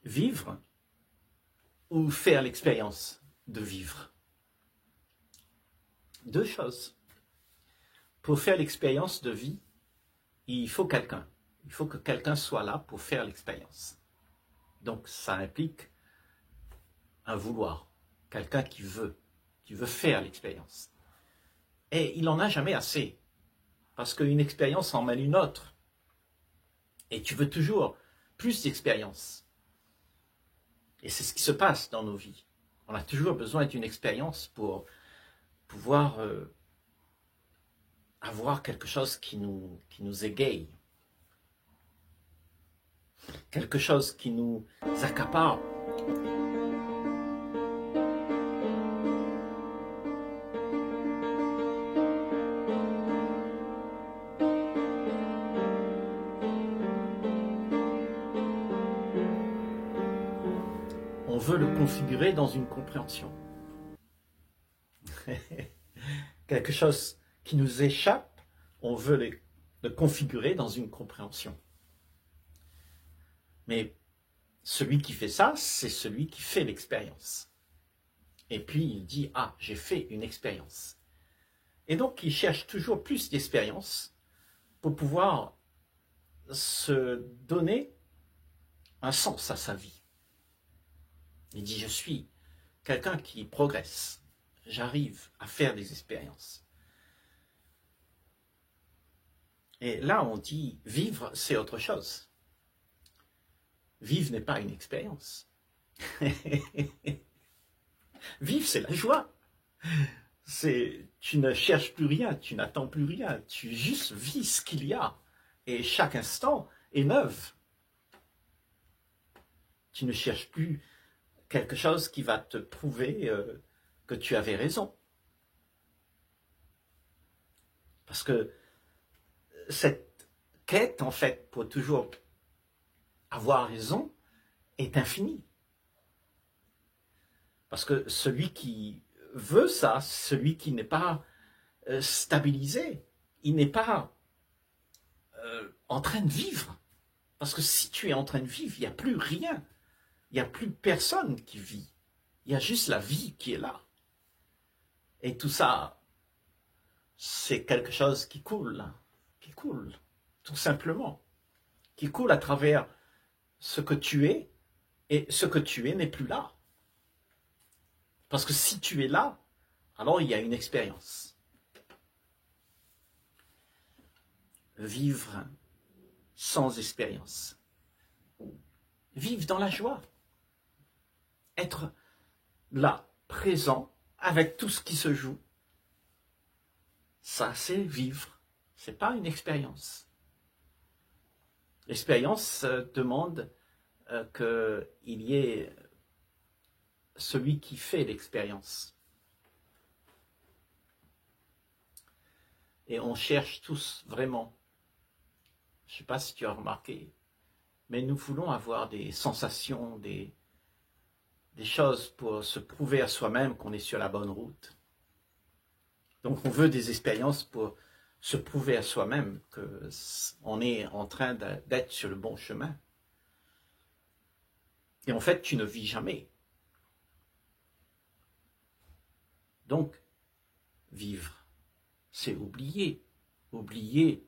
vivre ou faire l'expérience de vivre? Deux choses. Pour faire l'expérience de vie, il faut quelqu'un. Il faut que quelqu'un soit là pour faire l'expérience. Donc ça implique un vouloir, quelqu'un qui veut faire l'expérience. Et il n'en a jamais assez, parce qu'une expérience en mène une autre. Et tu veux toujours plus d'expérience. Et c'est ce qui se passe dans nos vies. On a toujours besoin d'une expérience pour pouvoir avoir quelque chose qui nous égaye. Quelque chose qui nous accapare. On veut le configurer dans une compréhension. Quelque chose qui nous échappe, on veut le configurer dans une compréhension. Mais celui qui fait ça, c'est celui qui fait l'expérience. Et puis il dit, ah, j'ai fait une expérience. Et donc il cherche toujours plus d'expérience pour pouvoir se donner un sens à sa vie. Il dit, je suis quelqu'un qui progresse. J'arrive à faire des expériences. Et là, on dit, vivre, c'est autre chose. Vivre n'est pas une expérience. Vivre, c'est la joie. Tu ne cherches plus rien, tu n'attends plus rien. Tu juste vis ce qu'il y a. Et chaque instant est neuf. Tu ne cherches plus quelque chose qui va te prouver que tu avais raison. Parce que cette quête, en fait, pour toujours avoir raison, est infinie. Parce que celui qui veut ça, celui qui n'est pas stabilisé, il n'est pas en train de vivre. Parce que si tu es en train de vivre, il n'y a plus rien. Il n'y a plus personne qui vit. Il y a juste la vie qui est là. Et tout ça, c'est quelque chose qui coule, tout simplement. Qui coule à travers ce que tu es, et ce que tu es n'est plus là. Parce que si tu es là, alors il y a une expérience. Vivre sans expérience. Vivre dans la joie. Être là, présent, avec tout ce qui se joue. Ça, c'est vivre. C'est pas une expérience. L'expérience demande qu'il y ait celui qui fait l'expérience. Et on cherche tous vraiment. Je ne sais pas si tu as remarqué, mais nous voulons avoir des sensations, des choses pour se prouver à soi-même qu'on est sur la bonne route. Donc on veut des expériences pour se prouver à soi-même qu'on est en train d'être sur le bon chemin. Et en fait, tu ne vis jamais. Donc, vivre, c'est oublier. Oublier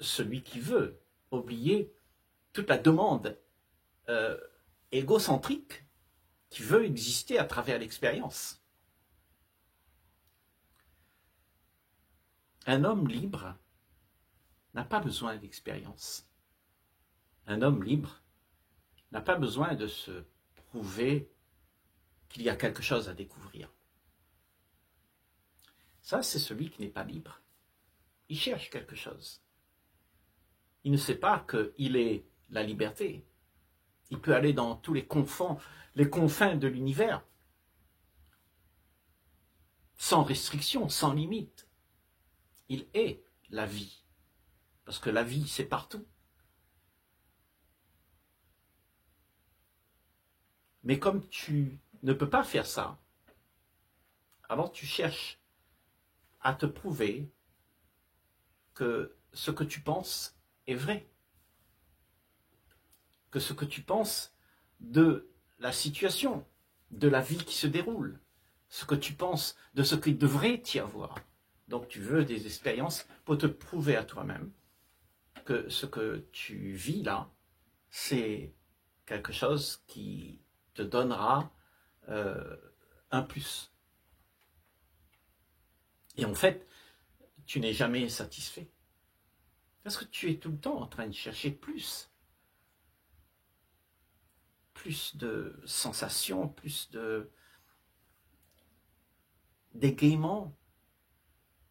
celui qui veut. Oublier toute la demande égocentrique qui veut exister à travers l'expérience. Un homme libre n'a pas besoin d'expérience. Un homme libre n'a pas besoin de se prouver qu'il y a quelque chose à découvrir. Ça, c'est celui qui n'est pas libre. Il cherche quelque chose. Il ne sait pas qu'il est la liberté. Il peut aller dans tous les confins de l'univers, sans restriction, sans limite. Il est la vie, parce que la vie, c'est partout. Mais comme tu ne peux pas faire ça, alors tu cherches à te prouver que ce que tu penses est vrai. Que ce que tu penses de la situation, de la vie qui se déroule, ce que tu penses de ce qu'il devrait y avoir. Donc tu veux des expériences pour te prouver à toi-même que ce que tu vis là, c'est quelque chose qui te donnera un plus. Et en fait, tu n'es jamais satisfait. Parce que tu es tout le temps en train de chercher plus. Plus de sensations, plus d'égaiement.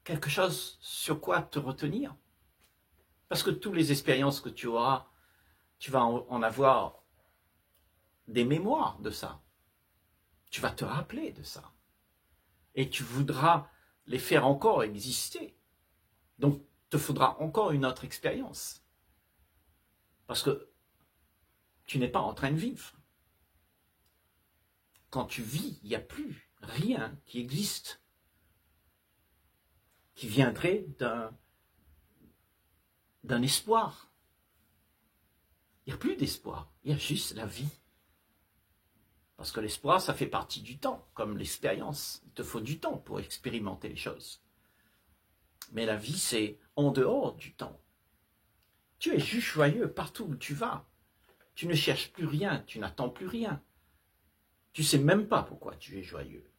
Quelque chose sur quoi te retenir. Parce que toutes les expériences que tu auras, tu vas en avoir des mémoires de ça. Tu vas te rappeler de ça. Et tu voudras les faire encore exister. Donc, il te faudra encore une autre expérience. Parce que tu n'es pas en train de vivre. Quand tu vis, il n'y a plus rien qui existe, qui viendrait d'un espoir. Il n'y a plus d'espoir, il y a juste la vie. Parce que l'espoir, ça fait partie du temps, comme l'expérience. Il te faut du temps pour expérimenter les choses. Mais la vie, c'est en dehors du temps. Tu es juste joyeux partout où tu vas. Tu ne cherches plus rien, tu n'attends plus rien. Tu ne sais même pas pourquoi tu es joyeux.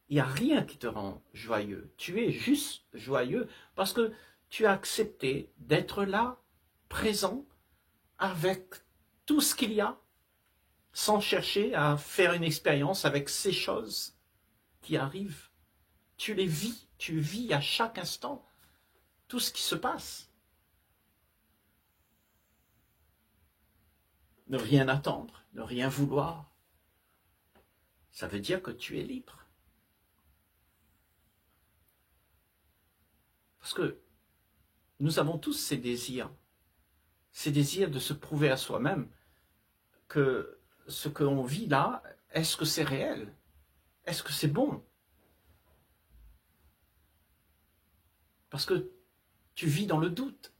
Il n'y a rien qui te rend joyeux. Tu es juste joyeux parce que tu as accepté d'être là, présent, avec tout ce qu'il y a, sans chercher à faire une expérience avec ces choses qui arrivent. Tu les vis, tu vis à chaque instant tout ce qui se passe. Ne rien attendre, ne rien vouloir, ça veut dire que tu es libre. Parce que nous avons tous ces désirs de se prouver à soi-même que ce qu'on vit là, est-ce que c'est réel? Est-ce que c'est bon? Parce que tu vis dans le doute.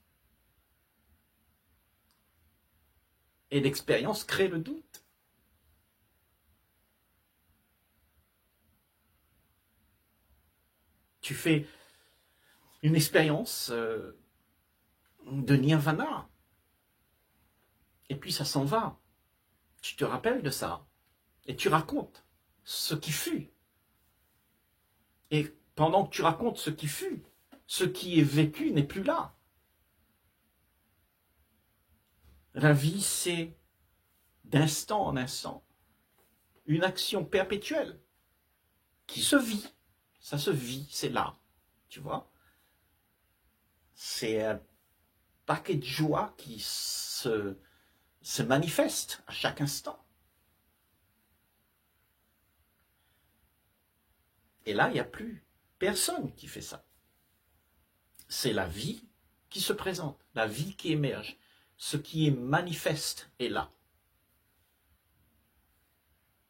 Et l'expérience crée le doute. Tu fais une expérience de nirvana. Et puis ça s'en va. Tu te rappelles de ça. Et tu racontes ce qui fut. Et pendant que tu racontes ce qui fut, ce qui est vécu n'est plus là. La vie, c'est d'instant en instant une action perpétuelle qui se vit. Ça se vit, c'est là. Tu vois? C'est un paquet de joie qui se manifeste à chaque instant. Et là, il n'y a plus personne qui fait ça. C'est la vie qui se présente, la vie qui émerge. Ce qui est manifeste est là.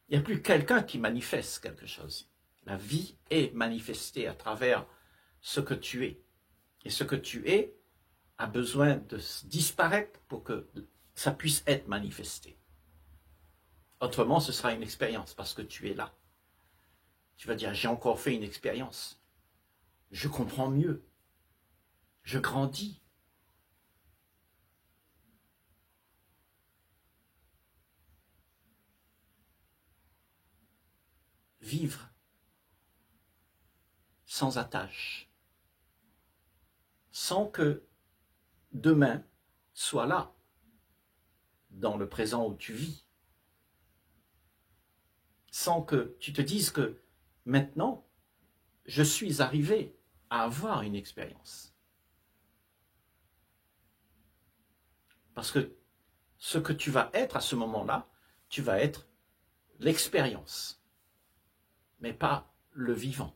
Il n'y a plus quelqu'un qui manifeste quelque chose. La vie est manifestée à travers ce que tu es. Et ce que tu es a besoin de disparaître pour que ça puisse être manifesté. Autrement, ce sera une expérience parce que tu es là. Tu vas dire, j'ai encore fait une expérience. Je comprends mieux. Je grandis. Vivre sans attache, sans que demain soit là, dans le présent où tu vis, sans que tu te dises que maintenant, je suis arrivé à avoir une expérience. Parce que ce que tu vas être à ce moment-là, tu vas être l'expérience, mais pas le vivant.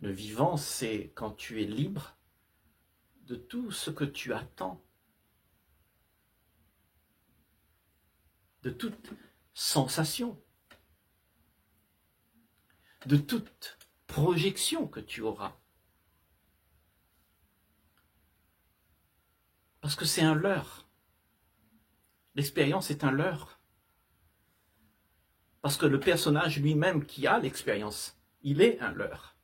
Le vivant, c'est quand tu es libre de tout ce que tu attends, de toute sensation, de toute projection que tu auras. Parce que c'est un leurre. L'expérience est un leurre. Parce que le personnage lui-même qui a l'expérience, il est un leurre.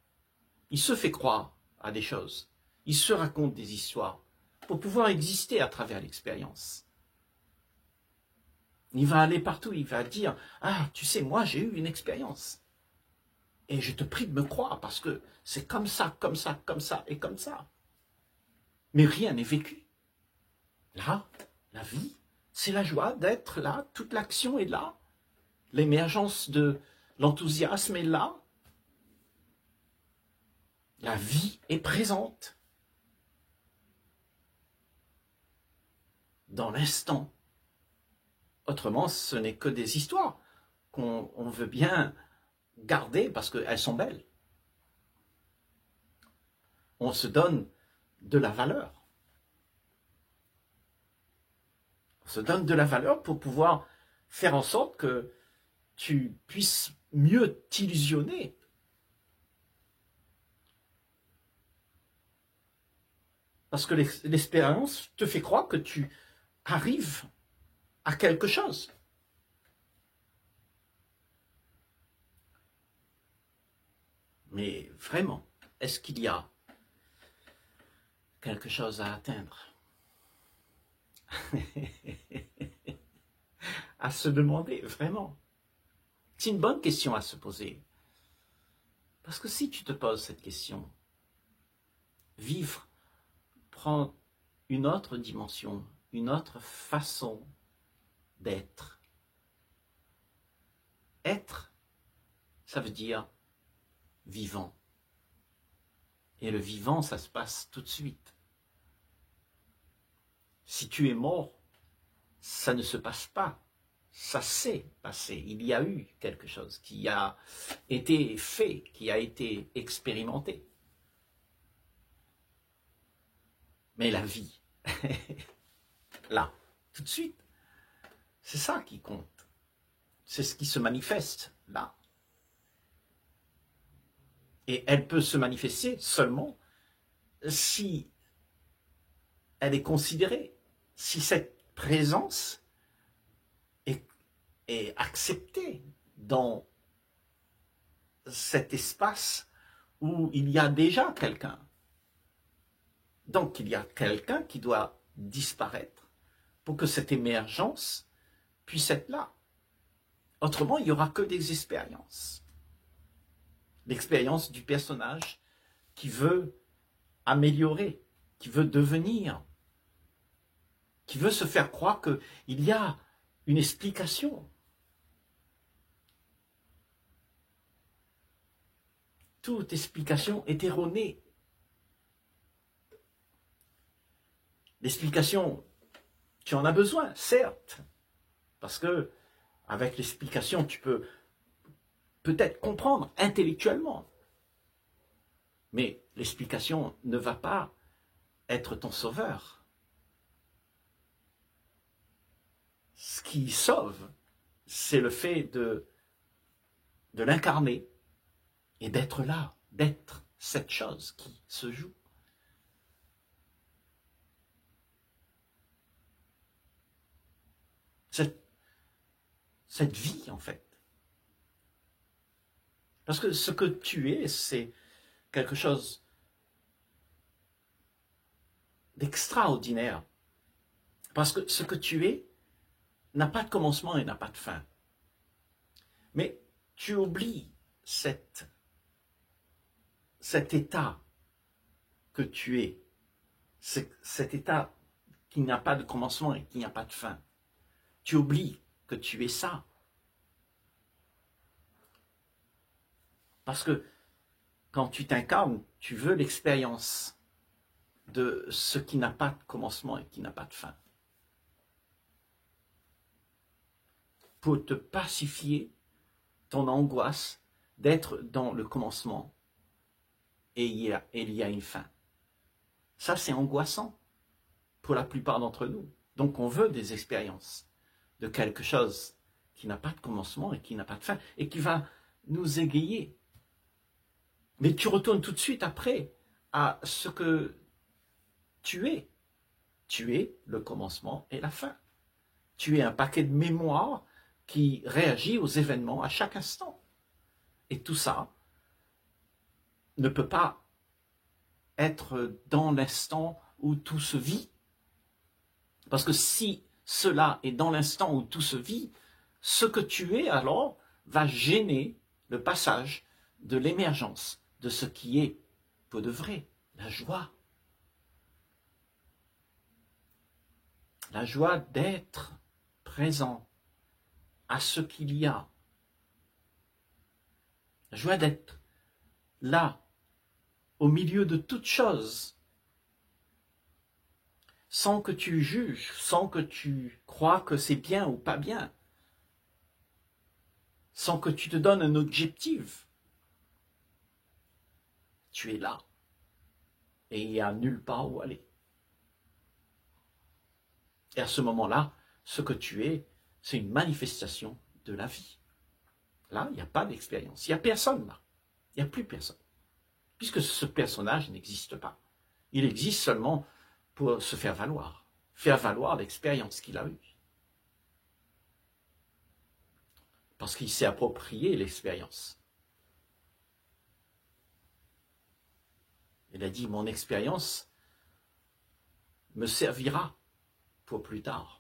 Il se fait croire à des choses. Il se raconte des histoires pour pouvoir exister à travers l'expérience. Il va aller partout, il va dire « Ah, tu sais, moi j'ai eu une expérience. Et je te prie de me croire parce que c'est comme ça, comme ça, comme ça et comme ça. » Mais rien n'est vécu. Là, la vie, c'est la joie d'être là, toute l'action est là. L'émergence de l'enthousiasme est là. La vie est présente. Dans l'instant. Autrement, ce n'est que des histoires qu'on veut bien garder parce qu'elles sont belles. On se donne de la valeur. On se donne de la valeur pour pouvoir faire en sorte que tu puisses mieux t'illusionner. Parce que l'expérience te fait croire que tu arrives à quelque chose. Mais vraiment, est-ce qu'il y a quelque chose à atteindre? À se demander, vraiment. C'est une bonne question à se poser. Parce que si tu te poses cette question, vivre prend une autre dimension, une autre façon d'être. Être, ça veut dire vivant. Et le vivant, ça se passe tout de suite. Si tu es mort, ça ne se passe pas. Ça s'est passé. Il y a eu quelque chose qui a été fait, qui a été expérimenté. Mais la vie, là, tout de suite, c'est ça qui compte. C'est ce qui se manifeste là. Et elle peut se manifester seulement si elle est considérée, si cette présence est acceptée dans cet espace où il y a déjà quelqu'un. Donc il y a quelqu'un qui doit disparaître pour que cette émergence puisse être là. Autrement, il n'y aura que des expériences. L'expérience du personnage qui veut améliorer, qui veut devenir, qui veut se faire croire qu'il y a une explication. Toute explication est erronée. L'explication, tu en as besoin, certes, parce que avec l'explication, tu peux peut-être comprendre intellectuellement. Mais l'explication ne va pas être ton sauveur. Ce qui sauve, c'est le fait de l'incarner et d'être là, d'être cette chose qui se joue. Cette vie, en fait. Parce que ce que tu es, c'est quelque chose d'extraordinaire. Parce que ce que tu es n'a pas de commencement et n'a pas de fin. Mais tu oublies cet état que tu es, cet état qui n'a pas de commencement et qui n'a pas de fin. Tu oublies que tu es ça. Parce que quand tu t'incarnes, tu veux l'expérience de ce qui n'a pas de commencement et qui n'a pas de fin. Pour te pacifier ton angoisse d'être dans le commencement et il y a une fin. Ça, c'est angoissant pour la plupart d'entre nous. Donc, on veut des expériences de quelque chose qui n'a pas de commencement et qui n'a pas de fin et qui va nous égayer. Mais tu retournes tout de suite après à ce que tu es. Tu es le commencement et la fin. Tu es un paquet de mémoire qui réagit aux événements à chaque instant. Et tout ça ne peut pas être dans l'instant où tout se vit. Parce que si cela est dans l'instant où tout se vit, ce que tu es alors va gêner le passage de l'émergence de ce qui est pour de vrai, la joie. La joie d'être présent à ce qu'il y a. La joie d'être là, au milieu de toutes choses, sans que tu juges, sans que tu crois que c'est bien ou pas bien, sans que tu te donnes un objectif. Tu es là, et il n'y a nulle part où aller. Et à ce moment-là, ce que tu es, c'est une manifestation de la vie. Là, il n'y a pas d'expérience. Il n'y a personne là. Il n'y a plus personne. Puisque ce personnage n'existe pas. Il existe seulement pour se faire valoir l'expérience qu'il a eue. Parce qu'il s'est approprié l'expérience. Il a dit, mon expérience me servira pour plus tard.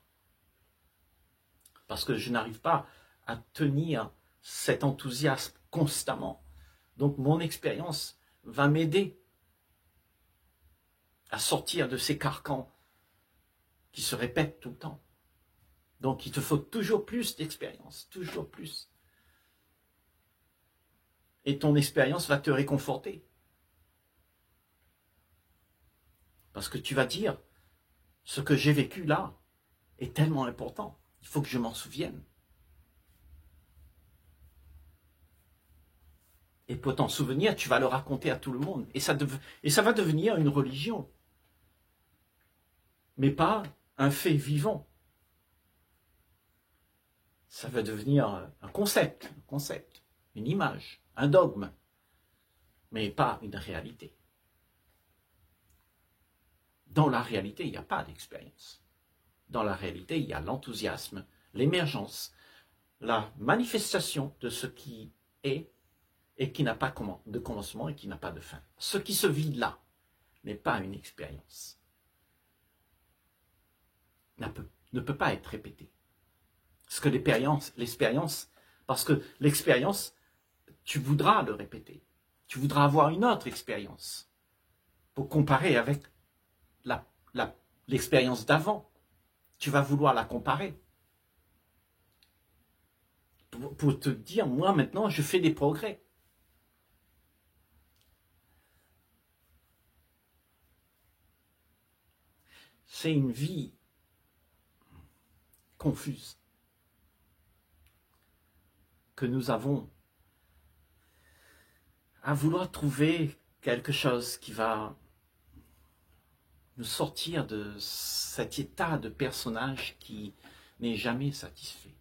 Parce que je n'arrive pas à tenir cet enthousiasme constamment. Donc mon expérience va m'aider à sortir de ces carcans qui se répètent tout le temps. Donc il te faut toujours plus d'expérience, toujours plus. Et ton expérience va te réconforter. Parce que tu vas dire, ce que j'ai vécu là est tellement important, il faut que je m'en souvienne. Et pour t'en souvenir, tu vas le raconter à tout le monde. Et ça va devenir une religion. Mais pas un fait vivant. Ça va devenir un concept, une image, un dogme, mais pas une réalité. Dans la réalité, il n'y a pas d'expérience. Dans la réalité, il y a l'enthousiasme, l'émergence, la manifestation de ce qui est et qui n'a pas de commencement et qui n'a pas de fin. Ce qui se vit là n'est pas une expérience. Ne peut pas être répété. Parce que l'expérience, parce que l'expérience, tu voudras le répéter. Tu voudras avoir une autre expérience pour comparer avec l'expérience d'avant. Tu vas vouloir la comparer. Pour te dire, moi maintenant, je fais des progrès. C'est une vie confuse que nous avons à vouloir trouver quelque chose qui va nous sortir de cet état de personnage qui n'est jamais satisfait.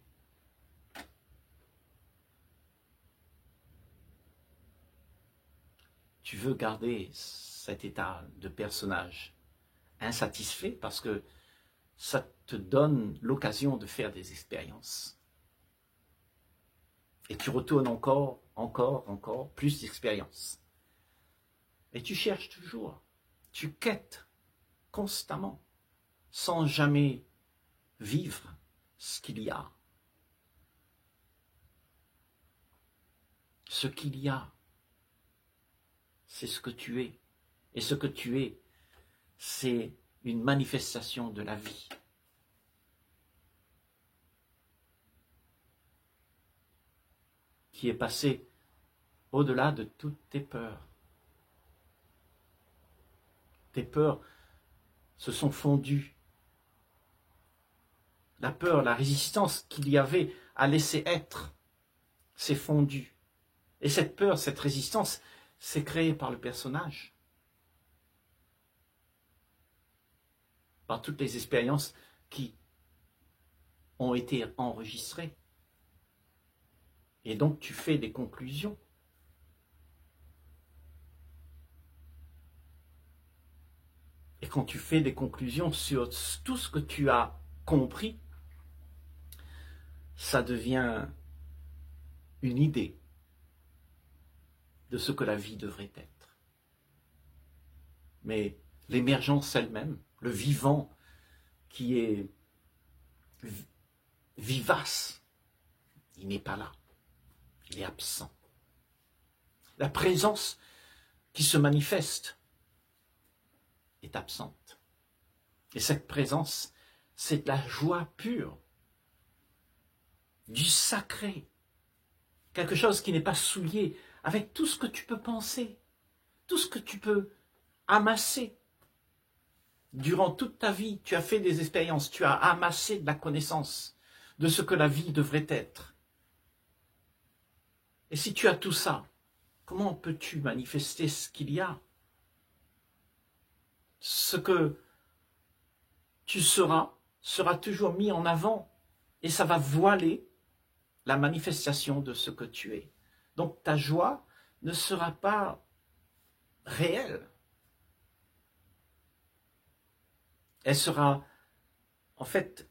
Tu veux garder cet état de personnage insatisfait parce que ça te donne l'occasion de faire des expériences. Et tu retournes encore plus d'expériences. Et tu cherches toujours, tu quêtes constamment, sans jamais vivre ce qu'il y a. Ce qu'il y a, c'est ce que tu es. Et ce que tu es, c'est une manifestation de la vie. Qui est passée au-delà de toutes tes peurs. Tes peurs se sont fondues. La peur, la résistance qu'il y avait à laisser être, s'est fondue. Et cette peur, cette résistance, c'est créée par le personnage. Par toutes les expériences qui ont été enregistrées. Et donc tu fais des conclusions. Et quand tu fais des conclusions sur tout ce que tu as compris, ça devient une idée de ce que la vie devrait être. Mais l'émergence elle-même, le vivant qui est vivace, il n'est pas là, il est absent. La présence qui se manifeste est absente. Et cette présence, c'est de la joie pure, du sacré, quelque chose qui n'est pas souillé avec tout ce que tu peux penser, tout ce que tu peux amasser. Durant toute ta vie, tu as fait des expériences, tu as amassé de la connaissance de ce que la vie devrait être. Et si tu as tout ça, comment peux-tu manifester ce qu'il y a? Ce que tu seras sera toujours mis en avant et ça va voiler la manifestation de ce que tu es. Donc ta joie ne sera pas réelle. Elle sera en fait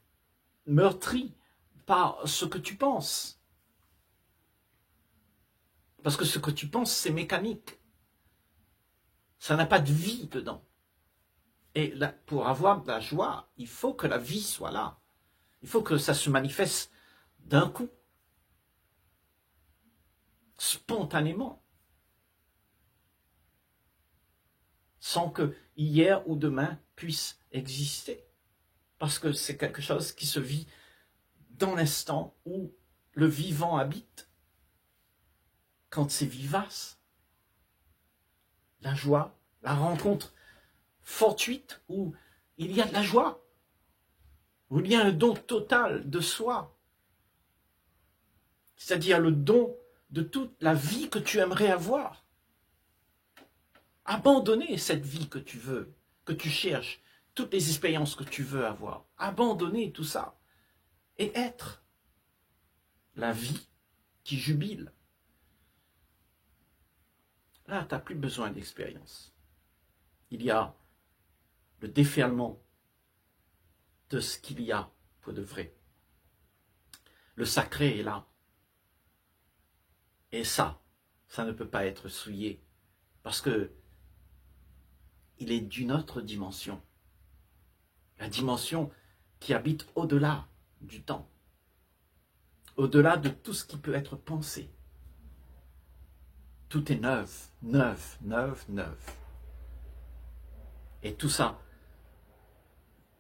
meurtrie par ce que tu penses. Parce que ce que tu penses, c'est mécanique. Ça n'a pas de vie dedans. Et là, pour avoir de la joie, il faut que la vie soit là. Il faut que ça se manifeste d'un coup. Spontanément. Sans que hier ou demain puisse exister. Parce que c'est quelque chose qui se vit dans l'instant où le vivant habite. Quand c'est vivace. La joie, la rencontre fortuite où il y a de la joie, où il y a un don total de soi, c'est-à-dire le don de toute la vie que tu aimerais avoir. Abandonner cette vie que tu veux, que tu cherches, toutes les expériences que tu veux avoir, abandonner tout ça et être la vie qui jubile. Là, tu n'as plus besoin d'expérience. Il y a le déferlement de ce qu'il y a pour de vrai. Le sacré est là. Et ça ne peut pas être souillé. Parce que il est d'une autre dimension. La dimension qui habite au-delà du temps. Au-delà de tout ce qui peut être pensé. Tout est neuf, neuf, neuf, neuf. Et tout ça,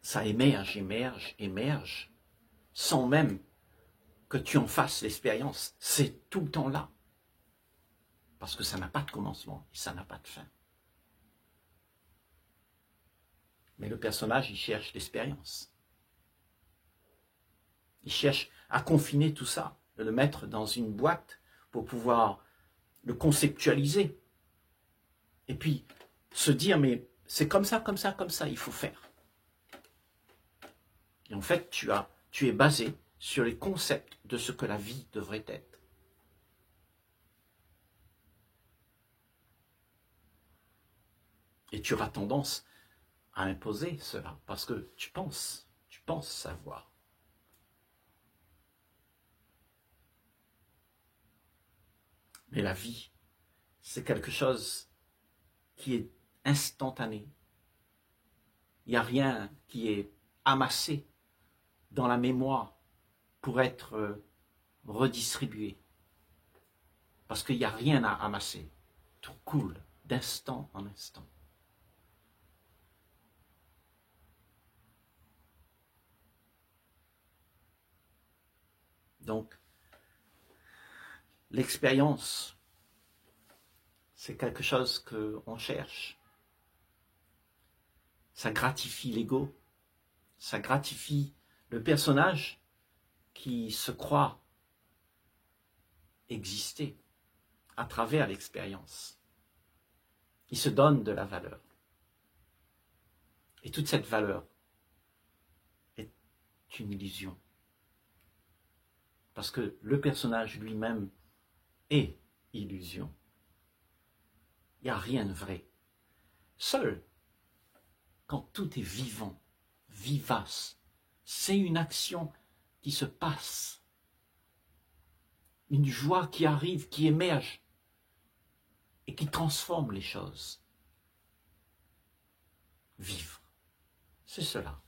ça émerge, émerge, émerge, sans même que tu en fasses l'expérience. C'est tout le temps là. Parce que ça n'a pas de commencement et ça n'a pas de fin. Mais le personnage, il cherche l'expérience. Il cherche à confiner tout ça, de le mettre dans une boîte pour pouvoir le conceptualiser. Et puis se dire, mais c'est comme ça, comme ça, comme ça, il faut faire. Et en fait, tu es basé sur les concepts de ce que la vie devrait être. Et tu auras tendance à imposer cela, parce que tu penses savoir. Mais la vie, c'est quelque chose qui est instantané. Il n'y a rien qui est amassé dans la mémoire pour être redistribué. Parce qu'il n'y a rien à amasser. Tout coule d'instant en instant. Donc, l'expérience, c'est quelque chose qu'on cherche. Ça gratifie l'ego, ça gratifie le personnage qui se croit exister à travers l'expérience. Il se donne de la valeur. Et toute cette valeur est une illusion. Parce que le personnage lui-même est illusion. Il n'y a rien de vrai. Seul, quand tout est vivant, vivace, c'est une action qui se passe une joie qui arrive, qui émerge et qui transforme les choses. Vivre, c'est cela.